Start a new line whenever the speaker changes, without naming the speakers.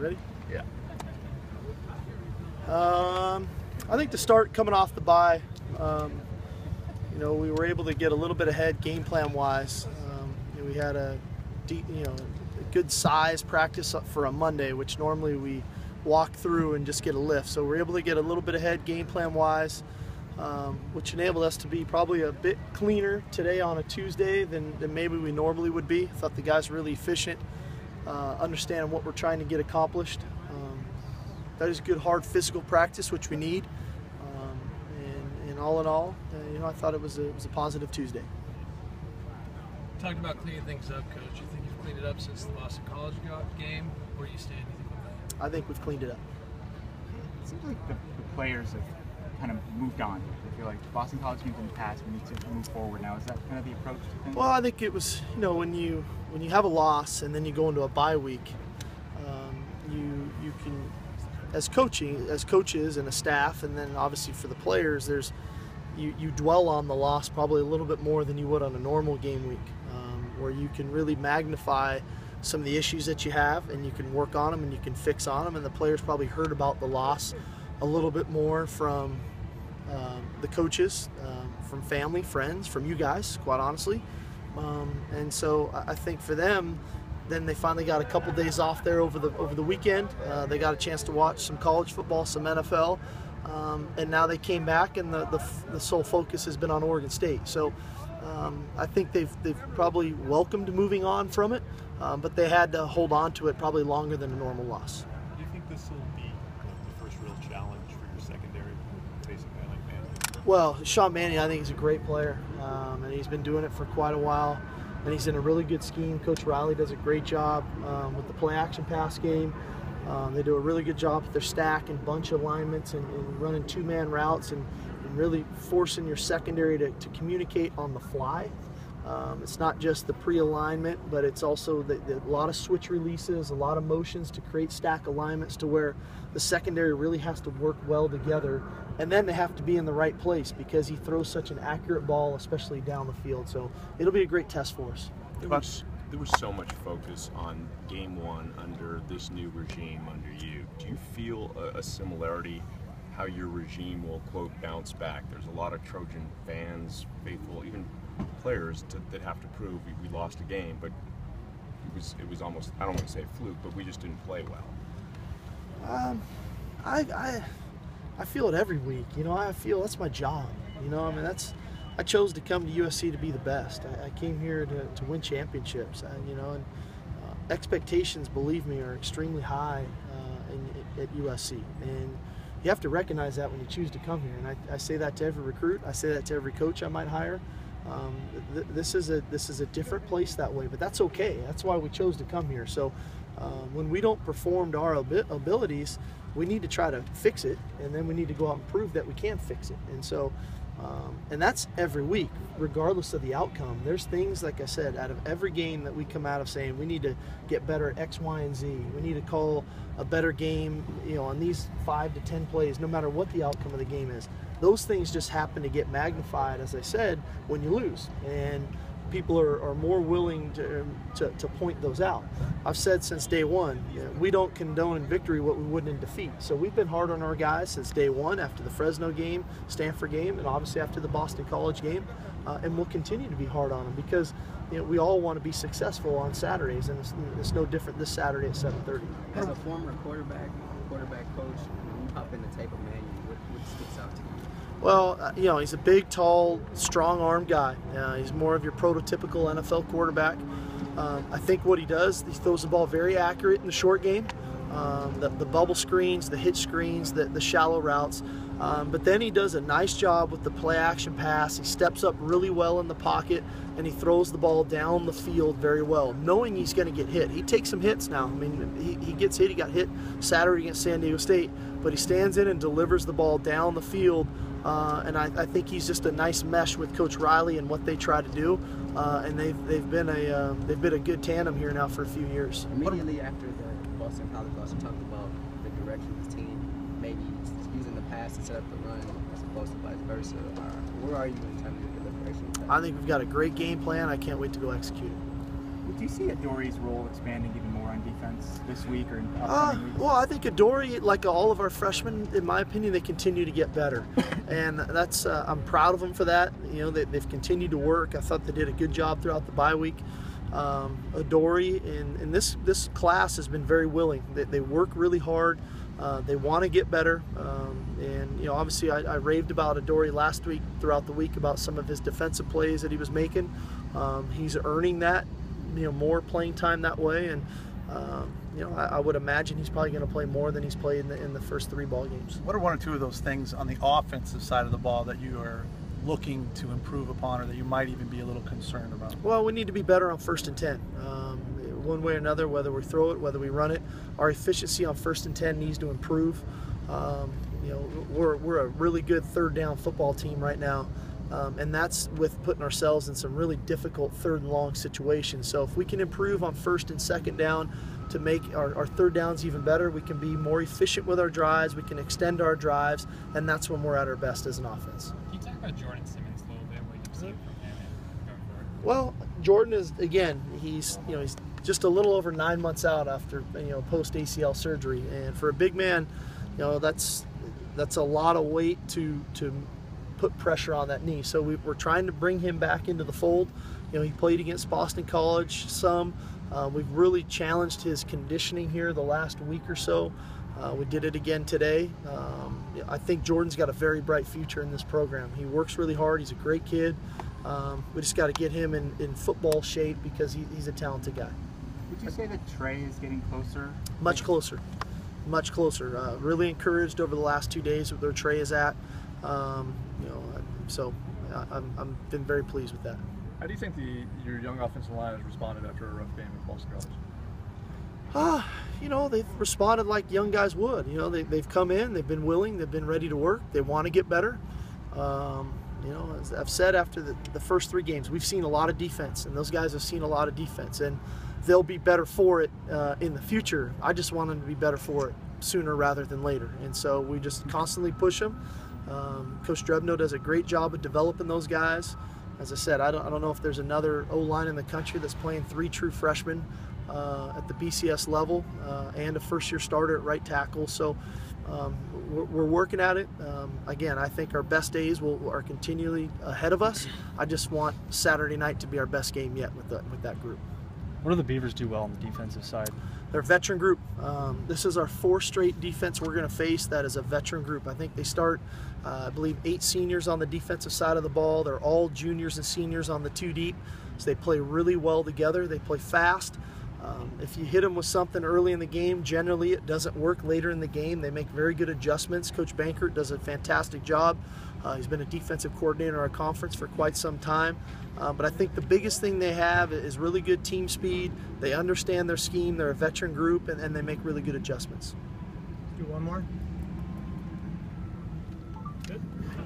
Ready?
Yeah.
I think to start coming off the bye, you know, we were able to get a little bit ahead game plan wise. You know, we had a good size practice for a Monday, which normally we walk through and just get a lift. So we're able to get a little bit ahead game plan wise, which enabled us to be probably a bit cleaner today on a Tuesday than maybe we normally would be. I thought the guys were really efficient, understand what we're trying to get accomplished. That is good, hard physical practice, which we need. And all in all, you know, I thought it was a positive Tuesday.
Talked about cleaning things up, Coach. You think you've cleaned it up since the Boston College game? Where do you stand? You think with that?
I think we've cleaned it up.
It seems like the players have kind of moved on. I feel like the Boston College games in the past, we need to move forward now. Is that kind of the approach to things?
Well, I think it was, you know, when you have a loss and then you go into a bye week, you can, as coaches and a staff, and then obviously for the players, you dwell on the loss probably a little bit more than you would on a normal game week, where you can really magnify some of the issues that you have and you can work on them and you can fix on them. And the players probably heard about the loss a little bit more from the coaches, from family, friends, from you guys, quite honestly. And so I think for them, then they finally got a couple days off there over the weekend. They got a chance to watch some college football, some NFL, and now they came back, and the sole focus has been on Oregon State. So I think they've probably welcomed moving on from it, but they had to hold on to it probably longer than a normal loss.
Do you think this will be the first real challenge for your secondary, facing a guy like Manning?
Well, Sean Manning, I think, is a great player, and he's been doing it for quite a while. And he's in a really good scheme. Coach Riley does a great job with the play-action pass game. They do a really good job with their stack and bunch alignments and running two-man routes and really forcing your secondary to communicate on the fly. It's not just the pre-alignment, but it's also a lot of switch releases, a lot of motions to create stack alignments to where the secondary really has to work well together. And then they have to be in the right place because he throws such an accurate ball, especially down the field. So it'll be a great test for us.
There was so much focus on game one under this new regime under you. Do you feel a similarity how your regime will, quote, bounce back? There's a lot of Trojan fans, faithful, even players that have to prove we lost a game, but it was almost, I don't want to say a fluke, but we just didn't play well.
I feel it every week. You know, I feel that's my job. You know, I mean, I chose to come to USC to be the best. I came here to win championships. You know, and expectations, believe me, are extremely high at USC, and you have to recognize that when you choose to come here. And I say that to every recruit. I say that to every coach I might hire. This is a different place that way, but that's okay. That's why we chose to come here. So when we don't perform to our abilities, we need to try to fix it, and then we need to go out and prove that we can fix it. And so, and that's every week, regardless of the outcome. There's things, like I said, out of every game that we come out of saying we need to get better at X, Y, and Z. We need to call a better game, you know, on these 5 to 10 plays, no matter what the outcome of the game is. Those things just happen to get magnified, as I said, when you lose. And people are more willing to point those out. I've said since day one, you know, we don't condone in victory what we wouldn't in defeat. So we've been hard on our guys since day one, after the Fresno game, Stanford game, and obviously after the Boston College game. And we'll continue to be hard on them because, you know, we all want to be successful on Saturdays, and it's no different this Saturday at 7:30.
As a former quarterback coach, when you hop in the tape of Manning, what sticks out to you?
Well, you know, he's a big, tall, strong-armed guy. He's more of your prototypical NFL quarterback. I think what he does, he throws the ball very accurate in the short game. The bubble screens, the hitch screens, the shallow routes. But then he does a nice job with the play-action pass. He steps up really well in the pocket, and he throws the ball down the field very well, knowing he's going to get hit. He takes some hits now. I mean, he gets hit. He got hit Saturday against San Diego State, but he stands in and delivers the ball down the field. And I think he's just a nice mesh with Coach Riley and what they try to do. And they've been a good tandem here now for a few years.
Immediately after the Boston College loss, you talked about the direction of the team, maybe using the pass to set up the run as opposed to vice versa. Where are you in terms of the direction?
I think we've got a great game plan. I can't wait to go execute it.
Do you see Adori's role expanding even more on defense this week or in upcoming weeks?
Well, I think Adori, like all of our freshmen, in my opinion, they continue to get better, and that's I'm proud of them for that. You know, they've continued to work. I thought they did a good job throughout the bye week. Adori and this class has been very willing. They work really hard. They want to get better, and you know, obviously, I raved about Adori last week throughout the week about some of his defensive plays that he was making. He's earning that, you know, more playing time that way, and you know, I would imagine he's probably going to play more than he's played in the first 3 ball games.
What are one or two of those things on the offensive side of the ball that you are looking to improve upon, or that you might even be a little concerned about?
Well, we need to be better on 1st and 10. One way or another, whether we throw it, whether we run it, our efficiency on 1st and 10 needs to improve. You know, we're a really good 3rd down football team right now. And that's with putting ourselves in some really difficult 3rd and long situations. So if we can improve on 1st and 2nd down to make our 3rd downs even better, we can be more efficient with our drives, we can extend our drives, and that's when we're at our best as an offense.
Can you talk about Jordan Simmons a little bit, what you've seen from him and going forward?
Well, Jordan is, again, he's just a little over 9 months out after, post ACL surgery, and for a big man, that's a lot of weight to put pressure on that knee. So we're trying to bring him back into the fold. He played against Boston College some. We've really challenged his conditioning here the last week or so. We did it again today. I think Jordan's got a very bright future in this program. He works really hard. He's a great kid. We just got to get him in football shape because he's a talented guy.
Would you say that Trey is getting closer?
Much closer. Much closer. Really encouraged over the last 2 days with where Trey is at. So I've been very pleased with that.
How do you think your young offensive line has responded after a rough game with Boston College?
They've responded like young guys would. They've come in, they've been willing, they've been ready to work, they want to get better. As I've said after the first 3 games, we've seen a lot of defense, and those guys have seen a lot of defense, and they'll be better for it in the future. I just want them to be better for it sooner rather than later, and so we just constantly push them. Coach Drebno does a great job of developing those guys. As I said, I don't know if there's another O-line in the country that's playing 3 true freshmen at the BCS level and a first-year starter at right tackle. So we're working at it. Again, I think our best days are continually ahead of us. I just want Saturday night to be our best game yet with that group.
What do the Beavers do well on the defensive side?
They're a veteran group. This is our 4th straight defense we're going to face that is a veteran group. I think they start, I believe, 8 seniors on the defensive side of the ball. They're all juniors and seniors on the 2 deep. So they play really well together. They play fast. If you hit them with something early in the game, generally it doesn't work later in the game. They make very good adjustments. Coach Bankert does a fantastic job. He's been a defensive coordinator in our conference for quite some time. But I think the biggest thing they have is really good team speed. They understand their scheme. They're a veteran group, and they make really good adjustments.
Do one more.